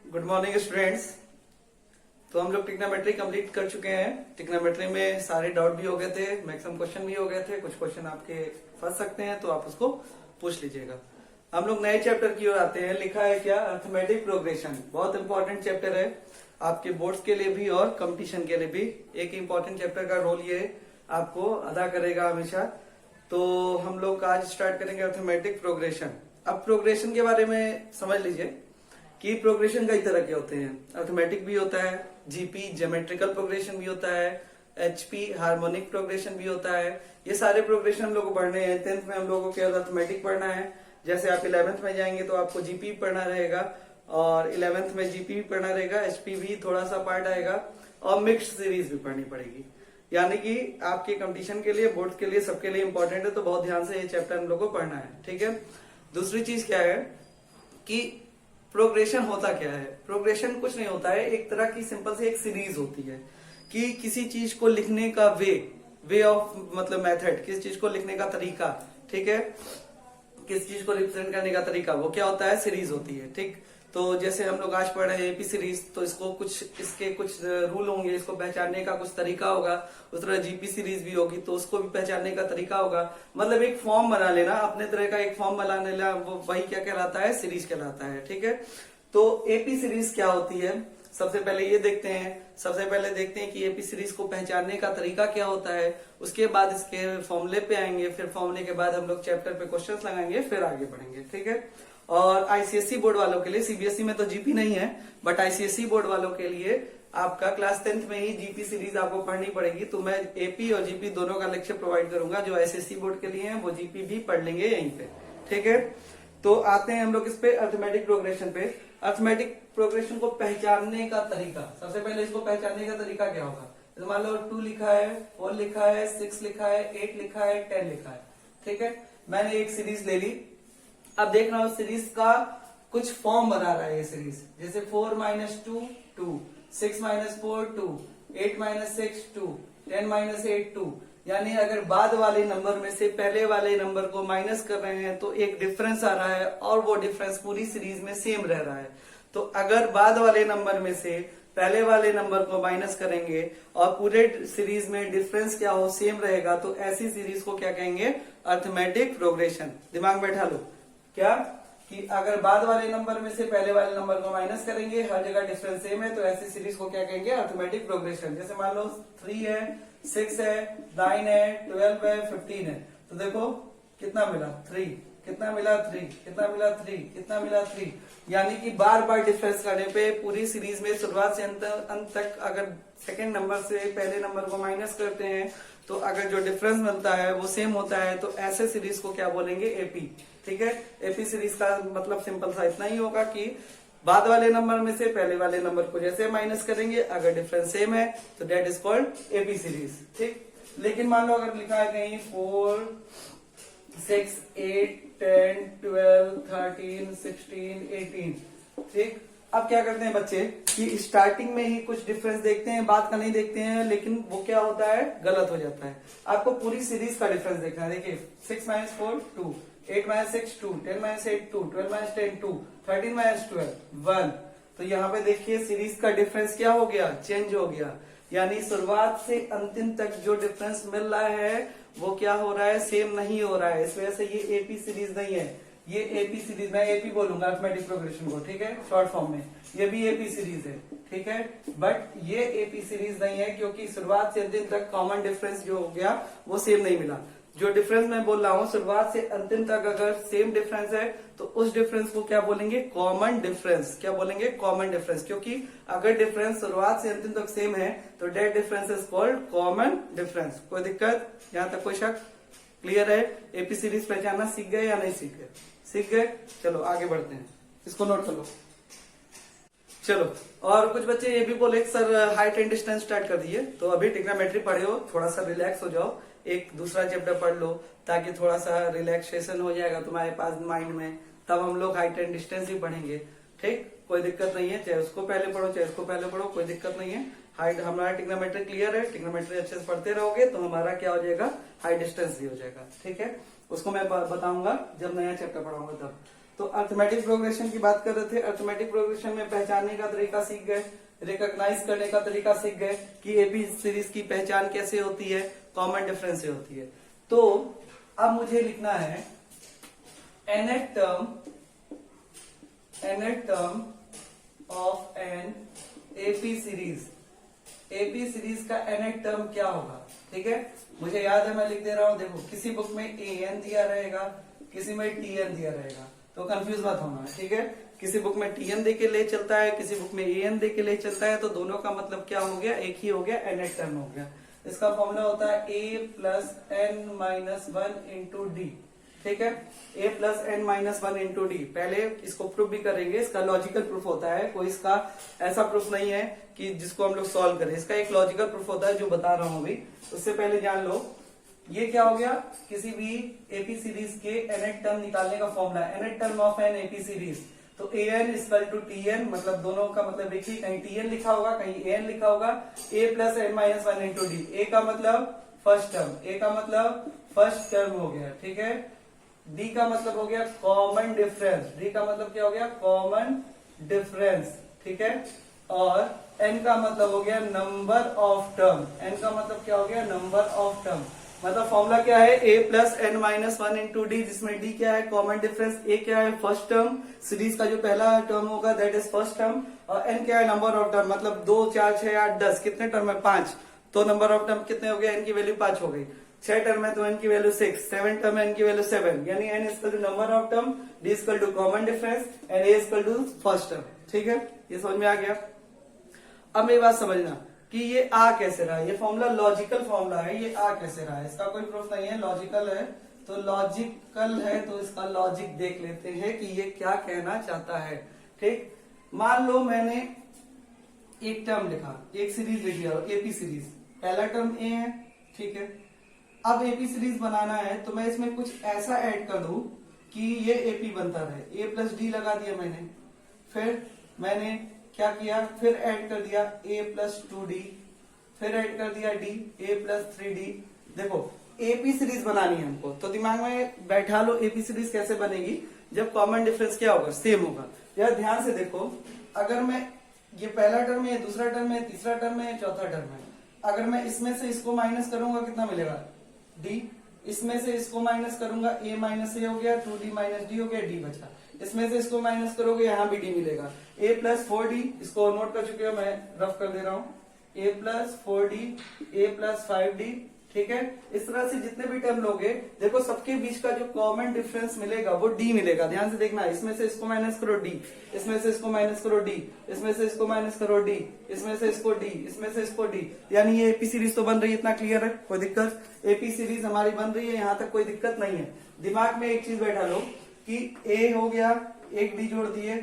Good morning students. तो हम लोग ट्रिग्नोमेट्री कंप्लीट कर चुके हैं। ट्रिग्नोमेट्री में सारे डाउट भी हो गए थे, मैक्सिमम क्वेश्चन भी हो गए थे। कुछ क्वेश्चन आपके फंस सकते हैं तो आप उसको पूछ लीजिएगा। हम लोग नए चैप्टर की ओर आते हैं। लिखा है क्या? Arithmetic progression. बहुत इंपॉर्टेंट चैप्टर है आपके बोर्ड्स के लिए भी और कंपटीशन के लिए भी। एक इंपॉर्टेंट चैप्टर का रोल ये आपको अदा करेगा हमेशा। तो हम लोग आज स्टार्ट करेंगे अर्थमेटिक प्रोग्रेशन। अब प्रोग्रेशन के बारे में समझ लीजिए कि प्रोग्रेशन कई तरह के होते हैं। अर्थमेटिक भी होता है, जीपी ज्योमेट्रिकल प्रोग्रेशन भी होता है, एचपी हार्मोनिक प्रोग्रेशन भी होता है। ये सारे प्रोग्रेशन हम लोग को पढ़ने हैं। 10th में हम लोगों को केवल अर्थमेटिक पढ़ना है। जैसे आप 11th में जाएंगे तो आपको जीपी पढ़ना रहेगा और 11th में जीपी भी पढ़ना रहेगा, एचपी भी थोड़ा सा पार्ट आएगा और मिक्स्ड सीरीज भी पढ़नी पड़ेगी। यानी कि आपके कंपटीशन के लिए, बोर्ड के लिए, सबके लिए इंपॉर्टेंट है। तो बहुत ध्यान से ये चैप्टर हम लोग को पढ़ना है, ठीक है। दूसरी चीज क्या है कि प्रोग्रेशन होता क्या है? प्रोग्रेशन कुछ नहीं होता है, एक तरह की सिंपल से एक सीरीज होती है कि किसी चीज को लिखने का वे ऑफ मतलब मेथड, किस चीज को लिखने का तरीका, ठीक है, किस चीज को रिप्रेजेंट करने का तरीका, वो क्या होता है? सीरीज होती है, ठीक। तो जैसे हम लोग आज पढ़ रहे हैं एपी सीरीज, तो इसको इसके कुछ रूल होंगे, इसको पहचानने का कुछ तरीका होगा। उस तरह जीपी सीरीज भी होगी तो उसको भी पहचानने का तरीका होगा। मतलब एक फॉर्म बना लेना, अपने तरह का एक फॉर्म बना लेना, वो वही क्या कहलाता है? सीरीज कहलाता है, ठीक है। तो एपी सीरीज क्या होती है? सबसे पहले ये देखते हैं कि एपी सीरीज को पहचानने का तरीका क्या होता है। उसके बाद इसके फॉर्मूले पे आएंगे, फिर फॉर्मूले के बाद हम लोग चैप्टर पे क्वेश्चंस लगाएंगे, फिर आगे बढ़ेंगे, ठीक है। और आईसीएसई बोर्ड वालों के लिए, सीबीएसई में तो जीपी नहीं है, बट आईसीएसई बोर्ड वालों के लिए आपका क्लास 10th में ही जीपी सीरीज आपको पढ़नी पड़ेगी। तो मैं एपी और जीपी दोनों का लेक्चर प्रोवाइड करूंगा। जो आईसीएसई बोर्ड के लिए है वो जीपी भी पढ़ लेंगे यहीं पे, ठीक है। तो आते हैं हम लोग इस पे अर्थमेटिक प्रोग्रेशन पे। अर्थमेटिक प्रोग्रेशन को पहचानने का तरीका, सबसे पहले इसको पहचानने का तरीका क्या होगा? तो मान लो 2 लिखा है, 4 लिखा है, 6 लिखा है, 8 लिखा है, 10 लिखा है, ठीक है। मैंने एक सीरीज ले ली। अब देख रहा हूं सीरीज का कुछ फॉर्म बना रहा है ये सीरीज। जैसे 4 - 2 2, 6 - 4 2, 8 - 6 2, 10 - 8 2। यानी अगर बाद वाले नंबर में से पहले वाले नंबर को माइनस कर रहे हैं तो एक डिफरेंस आ रहा है और वो डिफरेंस पूरी सीरीज में सेम रह रहा है। तो अगर बाद वाले नंबर में से पहले वाले नंबर को माइनस करेंगे और पूरे सीरीज में डिफरेंस क्या हो, सेम रहेगा, तो ऐसी सीरीज को क्या कहेंगे? Arithmetic progression. दिमाग बैठा लो क्या कि अगर बाद वाले नंबर में से पहले वाले नंबर को माइनस करेंगे, हर जगह डिफरेंस सेम है, तो ऐसी सीरीज को क्या कहेंगे? Arithmetic progression. जैसे मान लो 3 है, 6 है, 9 है, 12 है, 15 है। तो देखो कितना मिला? 3। कितना मिला? 3। कितना मिला? 3। कितना मिला? 3। यानी कि बार बार डिफरेंस करने पे पूरी सीरीज में शुरुआत से अंत तक अगर सेकंड नंबर से पहले नंबर को माइनस करते हैं तो अगर जो डिफरेंस मिलता है वो सेम होता है, तो ऐसे सीरीज को क्या बोलेंगे? एपी, ठीक है। एपी सीरीज का मतलब सिंपल सा इतना ही होगा कि बाद वाले नंबर में से पहले वाले नंबर को जैसे माइनस करेंगे, अगर डिफरेंस सेम है तो that is called AP series, ठीक। लेकिन मान लो अगर लिखा है कहीं 4 6 8 10 12 13 16 18, ठीक। अब क्या करते हैं बच्चे कि स्टार्टिंग में ही कुछ डिफरेंस देखते हैं, बाद का नहीं देखते हैं, लेकिन वो क्या होता है? गलत हो जाता है। आपको पूरी सीरीज का डिफरेंस देखना है। देखिए 6 - 4 2, 8 - 6 2, 10 - 8 2, 12 - 10 2, 13 - 12 1। तो यहाँ पे देखिए सीरीज का डिफरेंस क्या हो गया? चेंज हो गया। यानी शुरुआत से अंतिम तक जो डिफरेंस मिल रहा है वो क्या हो रहा है? सेम नहीं हो रहा है। इस वजह से ये एपी सीरीज नहीं है। ये एपी सीरीज, मैं एपी बोलूंगा अर्थमेटिक प्रोग्रेशन को, ठीक है, शॉर्ट फॉर्म में। ये भी एपी सीरीज है, ठीक है, बट ये एपी सीरीज नहीं है क्योंकि शुरुआत से अंतिम तक कॉमन डिफरेंस जो हो गया वो सेम नहीं मिला। जो डिफरेंस मैं बोल रहा हूँ शुरुआत से अंतिम तक अगर सेम डिफरेंस है तो उस डिफरेंस को क्या बोलेंगे? Common difference. क्या बोलेंगे? Common difference. क्योंकि अगर डिफरेंस शुरुआत से अंतिम तक सेम है तो that difference is called common difference. कोई दिक्कत? यहाँ तक कोई शक? क्लियर है? एपी सीरीज पहचानना सीख गए या नहीं सीख गए? सीख गए। चलो आगे बढ़ते हैं, इसको नोट कर लो। चलो, और कुछ बच्चे ये भी बोले sir height and distance start कर दिए। तो अभी ट्रिग्नोमेट्री पढ़े हो, थोड़ा सा रिलैक्स हो जाओ, एक दूसरा चैप्टर पढ़ लो ताकि थोड़ा सा रिलैक्सेशन हो जाएगा तुम्हारे पास माइंड में। तब हम लोग हाइट एंड डिस्टेंस भी पढ़ेंगे, ठीक। कोई दिक्कत नहीं है, चाहे उसको पहले पढ़ो चाहे इसको पहले पढ़ो, कोई दिक्कत नहीं है। हाइट हमारा ट्रिग्नोमेट्री क्लियर है। ट्रिग्नोमेट्री अच्छे से पढ़ते रहोगे तो हमारा क्या हो जाएगा? हाइट डिस्टेंस भी हो जाएगा, ठीक है। उसको मैं बताऊंगा जब नया चैप्टर पढ़ाऊंगा तब। तो अर्थमेटिक प्रोग्रेशन की बात कर रहे थे। अर्थमेटिक प्रोग्रेशन में पहचानने का तरीका सीख गए, रिकॉग्नाइज करने का तरीका सीख गए कि एपी सीरीज की पहचान कैसे होती है, कॉमन डिफरेंस से होती है। तो अब मुझे लिखना है nth term of an AP series. AP series का nth टर्म क्या होगा, ठीक है। मुझे याद है, मैं लिख दे रहा हूं। देखो, किसी बुक में an दिया रहेगा, किसी में tn दिया रहेगा, तो कंफ्यूज मत होना, ठीक है। किसी बुक में tn दे के ले चलता है, किसी बुक में an दे के ले चलता है, तो दोनों का मतलब क्या हो गया, एक ही हो गया, nth टर्म हो गया। इसका फॉर्मूला होता है a plus n minus 1 into D, ठीक है। a plus n minus 1 into D. पहले इसको प्रूफ भी करेंगे, इसका लॉजिकल प्रूफ होता है, कोई इसका ऐसा प्रूफ नहीं है कि जिसको हम लोग सॉल्व करें। इसका एक लॉजिकल प्रूफ होता है जो बता रहा हूं अभी। उससे पहले जान लो ये क्या हो गया, किसी भी एपी सीरीज के nth टर्म निकालने का formula, nth term of an AP series. तो an इक्वल टू tn, मतलब दोनों का मतलब एक ही, कहीं tn लिखा होगा कहीं an लिखा होगा। a plus n minus 1 into D. a का मतलब फर्स्ट टर्म, a का मतलब फर्स्ट टर्म हो गया, ठीक है। d का मतलब हो गया कॉमन डिफरेंस, d का मतलब क्या हो गया, कॉमन डिफरेंस, ठीक है। और n का मतलब हो गया नंबर ऑफ टर्म, n का मतलब क्या हो गया, नंबर ऑफ टर्म। मतलब फॉर्मूला क्या है, a plus n minus 1 into D, जिसमें d क्या है, कॉमन डिफरेंस, a क्या है, फर्स्ट टर्म, सीरीज का जो पहला टर्म होगा दैट इज फर्स्ट टर्म, और n क्या है, नंबर ऑफ टर्म, मतलब 2 4 6 8 10 कितने टर्म है, 5। तो नंबर ऑफ टर्म कितने हो गए, n की वैल्यू 5 हो गई। 6 टर्म है तो n की वैल्यू 6, 7 टर्म है n की वैल्यू 7, यानी n equal to number of term, d equal to common difference and a equal to first term, ठीक है। ये समझ में आ गया। अब मेरी बात समझना कि ये आ कैसे रहा है, ये फॉर्मूला लॉजिकल फॉर्मूला है, ये आ कैसे रहा है, इसका कोई प्रूफ नहीं है, लॉजिकल है। तो लॉजिकल है तो इसका लॉजिक देख लेते हैं कि ये क्या कहना चाहता है, ठीक। मान लो मैंने एक टर्म लिखा, एक सीरीज लिखी है, एपी सीरीज, पहला टर्म ए है, ठीक है। अब एपी सीरीज बनाना है तो मैं इसमें कुछ ऐसा ऐड कर दूं कि ये एपी बनता रहे। ए प्लस डी लगा दिया मैंने, फिर मैंने क्या किया, फिर ऐड कर दिया a प्लस 2d, फिर ऐड कर दिया d, a प्लस 3d। देखो एपी सीरीज बनानी है हमको, तो दिमाग में बैठा लो एपी सीरीज कैसे बनेगी, जब कॉमन डिफरेंस क्या होगा, सेम होगा। यार ध्यान से देखो, अगर मैं ये पहला टर्म है, दूसरा टर्म है, तीसरा टर्म है, चौथा टर्म है, अगर मैं इसमें से इसको माइनस करूंगा कितना मिलेगा, d। इसमें से इसको माइनस करूंगा, a माइनस ए हो गया, 2d माइनस डी हो गया, d बचा। इसमें से इसको माइनस करोगे, यहाँ भी d मिलेगा, a प्लस 4d, इसको नोट कर चुके हो, मैं रफ कर दे रहा हूँ, a plus 4d, a plus 5d, ठीक है। इस तरह से जितने भी टर्म लोगे, देखो सबके बीच का जो कॉमन डिफरेंस मिलेगा वो d मिलेगा। ध्यान से देखना, इसमें से इसको माइनस करो d, इसमें से इसको माइनस करो d, इसमें से इसको माइनस करो d, इसमें से इसको d, इसमें से इसको d, यानी ये एपी सीरीज तो बन रही है। इतना क्लियर है, कोई दिक्कत, एपी सीरीज हमारी बन रही है, यहाँ तक कोई दिक्कत नहीं है। दिमाग में एक चीज बैठा लो कि a हो गया, एक d जोड़ दिए,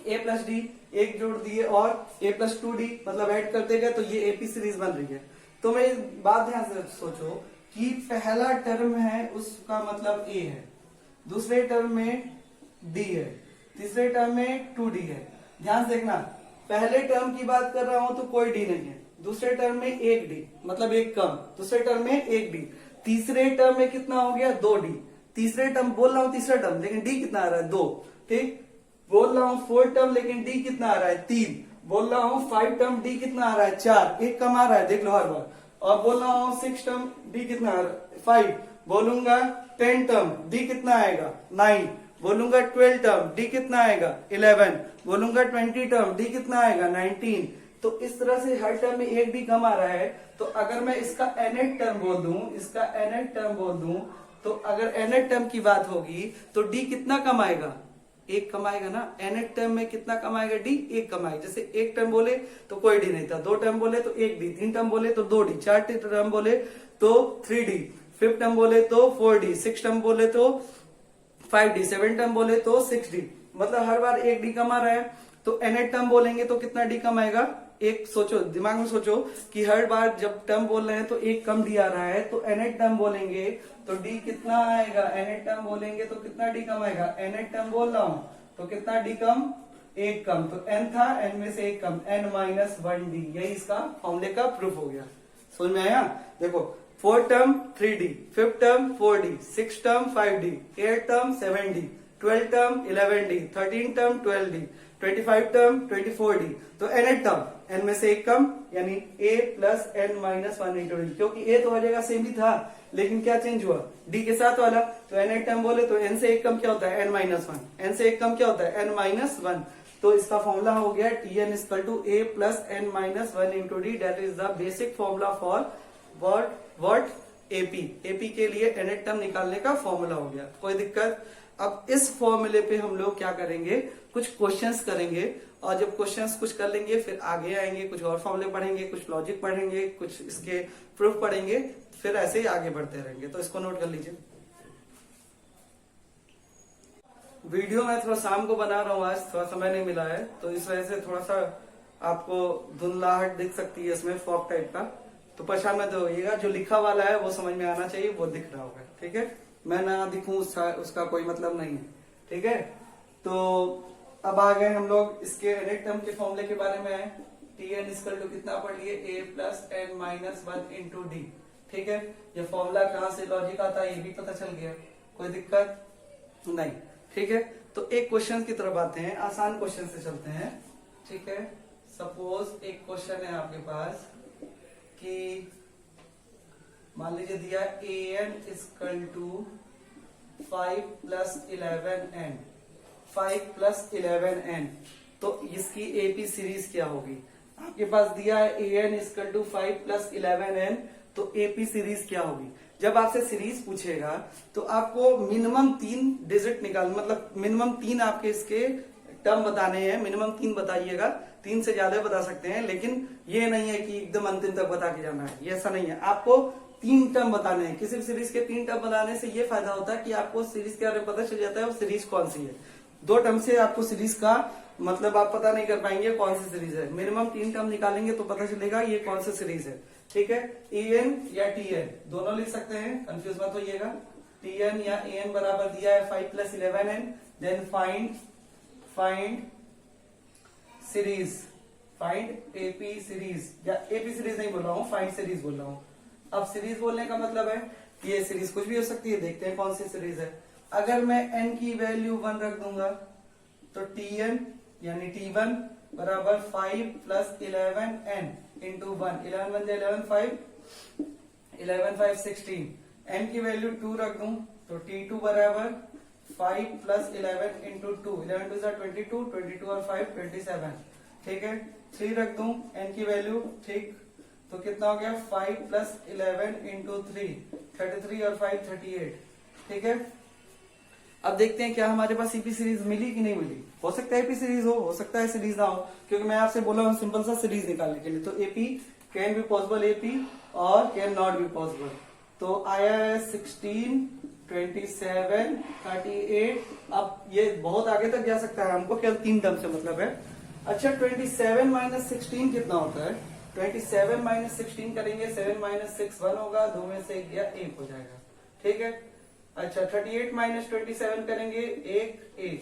a प्लस डी एक जोड़ दिए, और a प्लस 2d, मतलब ऐड करते गए तो ये एपी सीरीज बन रही है। तो मैं बात ध्यान से सोचो कि पहला टर्म है उसका मतलब a है, दूसरे टर्म में d है, तीसरे टर्म में 2d है। ध्यान से देखना, पहले टर्म की बात कर रहा हूं तो कोई d नहीं है, दूसरे टर्म में एक d, मतलब एक कम, दूसरे टर्म में एक d, तीसरे टर्म में कितना हो गया, 2d। तीसरे टर्म बोल रहा हूं, तीसरा टर्म, लेकिन d कितना आ रहा है, 2, ठीक। बोल रहा हूं 4 टर्म, लेकिन d कितना आ रहा है, 3। बोल रहा हूं 5 टर्म, d कितना आ रहा है, 4, एक कम आ रहा है, देख लो हर बार। और बोल रहा हूं 6 टर्म, d कितना आ रहा है, 5। बोलूंगा 10 टर्म, d कितना आएगा, 9। बोलूंगा 12 टर्म, d कितना आएगा, 11। बोलूंगा 20 टर्म, d कितना आएगा, 19। तो इस तरह से हर टर्म में एक d कम आ रहा है। तो अगर मैं इसका nth टर्म बोल दूं, इसका nth टर्म बोल दूं, तो अगर nth टर्म की बात होगी तो d कितना कम आएगा, एक कम आएगा ना। nth टर्म में कितना कम आएगा, d एक कम आएगा। जैसे एक टर्म बोले तो कोई d नहीं था, 2 टर्म बोले तो 1d, 3 टर्म बोले तो 2d, 4 टर्म बोले तो 3d, 5 टर्म बोले तो 4d, 6 टर्म बोले तो 5d, 7 टर्म बोले तो 6d, मतलब हर बार एक d कम आ रहा है। तो nth टर्म बोलेंगे तो कितना d कम आएगा, एक सोचो, दिमाग में सोचो कि हर बार जब टर्म बोल रहे हैं तो एक कम डी आ रहा है, तो nth टर्म बोलेंगे तो डी कितना आएगा, nth टर्म बोलेंगे तो कितना डी कम आएगा, nth टर्म बोल रहा हूं तो कितना डी कम, एक कम, तो n था, n में से एक कम, n माइनस 1d। यही इसका फॉर्मूले का प्रूफ हो गया। समझ में आया। देखो 4 term 3d, 5th term 4d, 6th term 5d, 8th term 7d, 12 term 11d, 13 term 12d, 25 term 24d। तो nth टर्म n में से एक कम, यानी a plus n minus one into D, क्योंकि a तो हर जगह सेम ही था, लेकिन क्या चेंज हुआ, d के साथ वाला। तो nth टर्म बोले तो n से एक कम क्या होता है, n माइनस वन, n से एक कम क्या होता है, n माइनस वन। तो इसका फॉर्मूला हो गया Tn equal to a plus n minus one into d, that is the basic formula for what AP के लिए nth टर्म निकालने का फॉर्मूला हो गया। कोई दिक्कत? अब इस फॉर्मूले पे हम लोग क्या करेंगे, कुछ क्वेश्चंस करेंगे, और जब क्वेश्चंस कुछ कर लेंगे फिर आगे आएंगे, कुछ और फॉर्मूले पढ़ेंगे, कुछ लॉजिक पढ़ेंगे, कुछ इसके प्रूफ पढ़ेंगे, फिर ऐसे ही आगे बढ़ते रहेंगे। तो इसको नोट कर लीजिए। वीडियो मैं थोड़ा शाम को बना रहा हूँ, आज थोड़ा समय नहीं मिला है, तो इस वजह से थोड़ा सा आपको धुंधलाहट दिख सकती है, इसमें फॉग टाइप का, तो परेशान मत होइएगा। जो लिखा वाला है वो समझ में आना चाहिए, वो दिख रहा होगा, ठीक है। मैं ना दिखूं उसका कोई मतलब नहीं है, ठीक है। तो अब आ गए हम लोग इसके nth टर्म के फॉर्मूले के बारे में। Tn इक्वल टू कितना पढ़ लिए, a plus n minus one into D, ठीक है। ये फॉर्मूला कहाँ से लॉजिक आता है ये भी पता चल गया, कोई दिक्कत नहीं, ठीक है। तो एक क्वेश्चन की तरफ आते हैं, आसान क्वेश्चन से चलते हैं, ठीक है। सपोज एक क्वेश्चन है आपके पास कि मान लीजिए दिया an equal to 5 plus 11n, 5 plus 11n, तो इसकी एपी सीरीज क्या होगी। आपके पास दिया है an equal to 5 plus 11n, तो एपी सीरीज क्या होगी। जब आपसे सीरीज पूछेगा तो आपको मिनिमम 3 डिजिट निकाल, मतलब मिनिमम 3 आपके इसके टर्म बताने हैं, मिनिमम 3 बताइएगा, 3 से ज्यादा बता सकते हैं, लेकिन ये नहीं है कि एकदम अंतिम तक बता के जाना है, ये ऐसा नहीं है। आपको 3 टर्म बताने हैं, किसी भी सीरीज के 3 टर्म बताने से ये फायदा होता है कि आपको सीरीज के बारे में पता चल जाता है वो सीरीज कौन सी है। 2 टर्म से आपको सीरीज का मतलब आप पता नहीं कर पाएंगे कौन सी सीरीज है। मिनिमम 3 टर्म निकालेंगे तो पता चलेगा ये कौन सी सीरीज है, ठीक है। en या tn दोनों लिख सकते हैं, कंफ्यूज मत होइएगा। tn या an बराबर दिया है 5 plus 11n, then find series, find AP series, या एपी सीरीज नहीं बोल रहा हूँ, फाइंड सीरीज बोल रहा हूँ। अब सीरीज बोलने का मतलब है कि ये सीरीज कुछ भी हो सकती है, देखते हैं कौन सी सीरीज है। अगर मैं n की वैल्यू 1 रख दूंगा तो tn यानी t1 बराबर 5 प्लस 11n इंटू 1, 11 बन जाए 11 5 16। n की वैल्यू 2 रख दूं तो t2 बराबर 5 प्लस 11 इंटू 2, 11 2 22, 22 और 5 27, ठीक है। 3 रख दूं n की वैल्यू, ठीक, तो कितना हो गया 5 प्लस 11 इंटू 3, 33 और 5 38, ठीक है। अब देखते हैं क्या हमारे पास ईपी सीरीज मिली कि नहीं मिली। हो सकता है ईपी सीरीज हो सकता है सीरीज ना हो, क्योंकि मैं आपसे बोला हूं सिंपल सा सीरीज निकालने के लिए। तो AP can be possible AP और कैन नॉट बी पॉसिबल। तो आया है 16, 27, 38। अब ये बहुत आगे तक जा सकता है, हमको केवल 3 टर्म से मतलब है। अच्छा 27 माइनस 16 कितना होता है, 27 माइनस 16 करेंगे, 7 माइनस 6 1 होगा, 2 में से 1 गया 1 हो जाएगा, ठीक है। अच्छा 38 माइनस 27 करेंगे, 1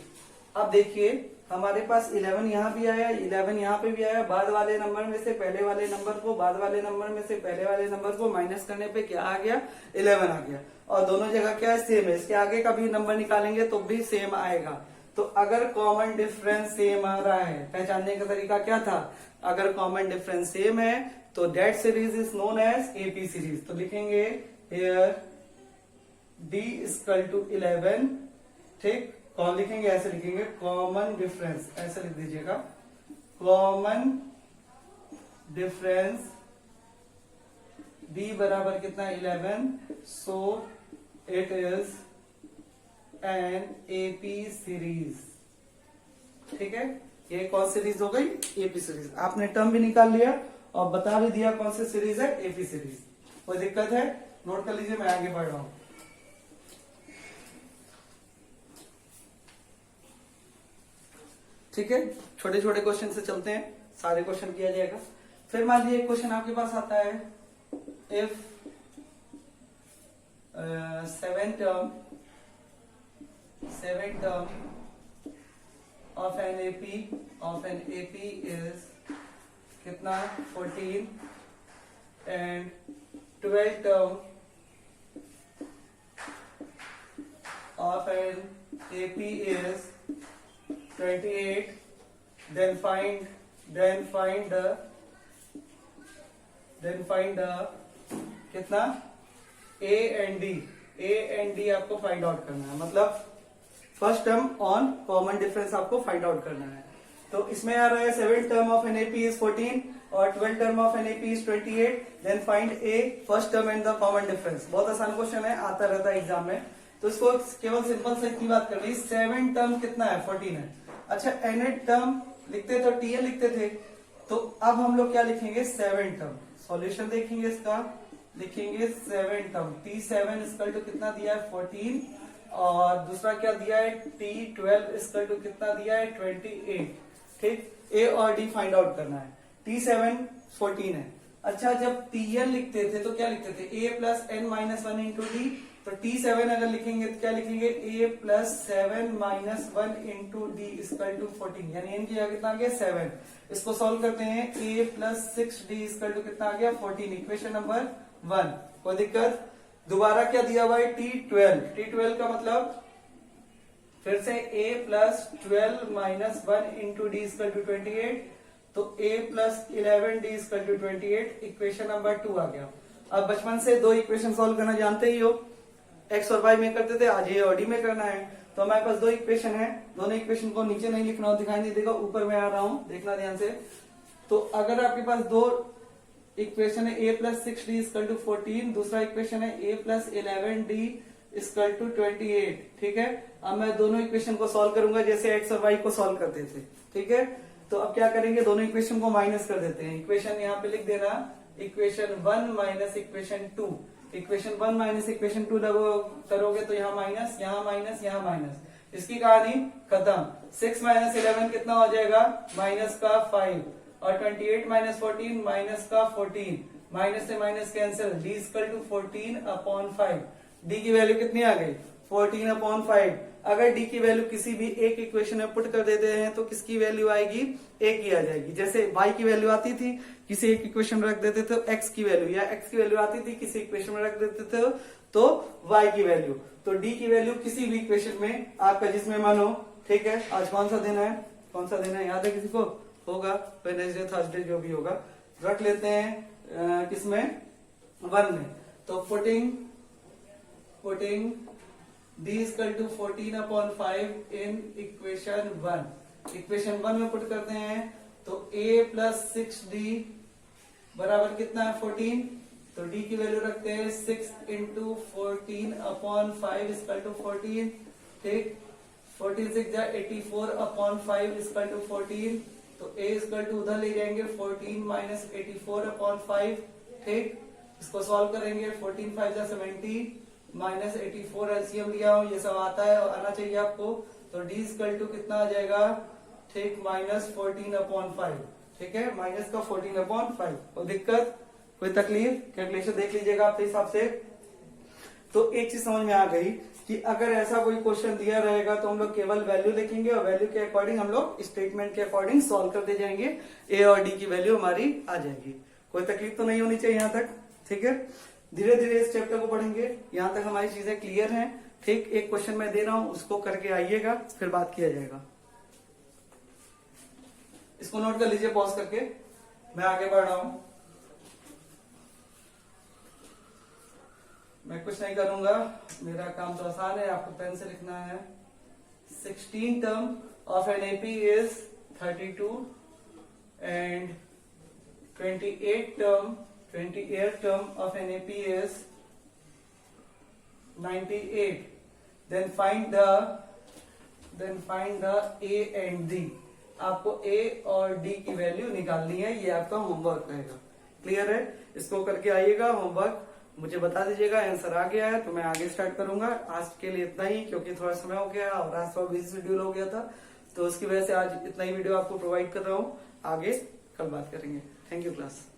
अब देखिए हमारे पास 11 यहाँ भी आया, 11 यहाँ पे भी आया। बाद वाले नंबर में से पहले वाले नंबर को, बाद वाले नंबर में से पहले वाले नंबर को माइनस करने पे क्या आ गया, 11 आ गया। और दोनों जगह क्या है, सेम है। इसके आगे का भी नंबर निकालेंगे तो भी सेम आएगा। तो अगर कॉमन डिफरेंस सेम आ रहा है, पहचानने का तरीका क्या था, अगर कॉमन डिफरेंस सेम है तो that series is known as AP series. तो लिखेंगे हियर d इक्वल टू 11, ठीक, कौन लिखेंगे, ऐसे लिखेंगे कॉमन डिफरेंस, ऐसे लिख दीजिएगा कॉमन डिफरेंस d बराबर कितना 11, so it is an AP series, ठीक है। ये कौन सीरीज हो गई, एपी सीरीज। आपने टर्म भी निकाल लिया और बता भी दिया कौन सी सीरीज है, एपी सीरीज। कोई दिक्कत है, नोट कर लीजिए, मैं आगे बढ़ रहा हूं। ठीक है, छोटे छोटे क्वेश्चन से चलते हैं, सारे क्वेश्चन किया जाएगा। फिर मान लीजिए एक क्वेश्चन आपके पास आता है, if 7 term of an AP is कितना 14 and 12 term of of an AP is 28, then find the कितना A and D आपको फाइंड आउट करना है, मतलब first term on common difference आपको फाइंड आउट करना है। तो इसमें आ रहा है 7 term of an AP is 14 और 12 term of an AP is 28, then find a first term and the common difference. बहुत आसान क्वेश्चन है, आता रहता है एग्जाम में, तो इसको केवल सिंपल से इतनी बात कर ली, 7 टर्म कितना है 14 है। अच्छा एन टर्म लिखते तो टीएल लिखते थे, तो अब हम लोग क्या लिखेंगे 7 टर्म। सॉल्यूशन देखेंगे इसका, लिखेंगे 7 टर्म, T7 इक्वल टू कितना दिया है 14 और दूसरा क्या दिया है T12 इक्वल टू कितना दिया है 28। ठीक, ए और डी फाइंड आउट करना है। T7 14 है। अच्छा जब TN लिखते थे तो क्या लिखते थे A plus n minus 1 into d, तो T7 अगर लिखेंगे तो क्या लिखेंगे A plus 7 minus 1 into d equal to 14, यानी एन की जगह कितना आ गया 7। इसको सॉल्व करते हैं, A plus 6D equal to कितना आ गया 14, इक्वेशन नंबर 1। कोई दिक्कत? दोबारा क्या दिया हुआ है T12 का मतलब फिर से A plus 12 minus 1 into d equal to 28, तो A plus 11 d equal to 28, equation number 2 आ गया। अब बचपन से दो इक्वेशन सॉल्व करना जानते ही हो, एक्स और वाई में करते थे, आज ए और डी में करना है। तो हमारे पास दो इक्वेशन है, दोनों इक्वेशन को नीचे नहीं लिखना हो, दिखाई नहीं देगा, ऊपर में आ रहा हूं, देखना ध्यान से। तो अगर आपके पास दो इक्वेशन है A plus 6D equal to 14, दूसरा इक्वेशन है A plus 11D equal to 28, ठीक है। अब मैं दोनों इक्वेशन को सॉल्व करूंगा जैसे एक्स और वाई को सॉल्व करते थे, ठीक है। तो अब क्या करेंगे, दोनों इक्वेशन को माइनस कर देते हैं। इक्वेशन यहाँ पे लिख देना, equation 1 minus equation 2, equation 1 minus equation 2 करोगे तो यहाँ माइनस, यहाँ माइनस, यहाँ माइनस, इसकी कहानी खत्म। 6 माइनस 11 कितना हो जाएगा, माइनस का 5, और 28 माइनस 14 माइनस का 14, माइनस से minus cancel, d equal to 14 upon 5। डी की वैल्यू कितनी आ गई 14 अपॉन 5। अगर डी की वैल्यू किसी भी एक इक्वेशन में पुट कर देते हैं तो किसकी वैल्यू आएगी, एक ही आ जाएगी। जैसे y की वैल्यू आती थी किसी एक इक्वेशन में रख देते थे तो x की वैल्यू, या x की वैल्यू आती थी किसी इक्वेशन में रख देते थे तो y की वैल्यू। तो d की वैल्यू किसी भी इक्वेशन में आपका जिसमें मन हो, ठीक है। आज कौन सा दिन है, याद है किसी को? होगा वेडनेसडे, थर्सडे, जो भी होगा, रख लेते हैं किसमें 1 में। तो putting d equal to 14 upon 5 in equation 1। Equation 1 में पुट करते हैं तो a प्लस 6d बराबर कितना है 14, तो d की वैल्यू रखते हैं 6 इंटू 14 अपॉन 5 इक्वल टू 14, ठीक। 14 6 जा 84 अपॉन 5 इक्वल टू 14, तो a इक्वल टू उधर ले जाएंगे 14 माइनस 84 अपॉन 5, ठीक। इसको सॉल्व करेंगे, 14 5 जा 70 माइनस 84 एलसीएम लिया हो, ये सब आता है और आना चाहिए आपको। तो d इक्वल टू कितना आ जाएगा, ठीक, माइनस 14 अपॉन 5, ठीक है, माइनस का 14 अपॉन 5। कोई दिक्कत, कोई तकलीफ? कैलकुलेशन देख लीजिएगा अपने हिसाब से। तो एक चीज समझ में आ गई कि अगर ऐसा कोई क्वेश्चन दिया रहेगा तो हम लोग केवल वैल्यू लिखेंगे और वैल्यू के अकॉर्डिंग हम लोग स्टेटमेंट के अकॉर्डिंग सॉल्व करते जाएंगे, ए और डी की वैल्यू हमारी आ जाएगी। कोई तकलीफ तो नहीं होनी चाहिए यहाँ तक, ठीक है। धीरे धीरे इस चैप्टर को पढ़ेंगे, यहाँ तक हमारी चीजें क्लियर हैं, ठीक। एक क्वेश्चन मैं दे रहा हूं, उसको करके आइएगा, फिर बात किया जाएगा। इसको नोट कर लीजिए पॉज करके, मैं आगे बढ़ रहा हूं। मैं कुछ नहीं करूंगा, मेरा काम तो आसान है, आपको पेन से लिखना है। 16 term of an AP is 32 and 28 term of an AP is 98. Then find the A and D. आपको A और D की वैल्यू निकालनी है, ये आपका होमवर्क रहेगा। क्लियर है? इसको करके आइएगा, होमवर्क मुझे बता दीजिएगा। आंसर आ गया है तो मैं आगे स्टार्ट करूंगा। आज के लिए इतना ही, क्योंकि थोड़ा समय हो गया और आज थोड़ा बिजी शेड्यूल हो गया था, तो उसकी वजह से आज इतना ही वीडियो आपको प्रोवाइड कर रहा हूँ। आगे कल बात करेंगे। Thank you class.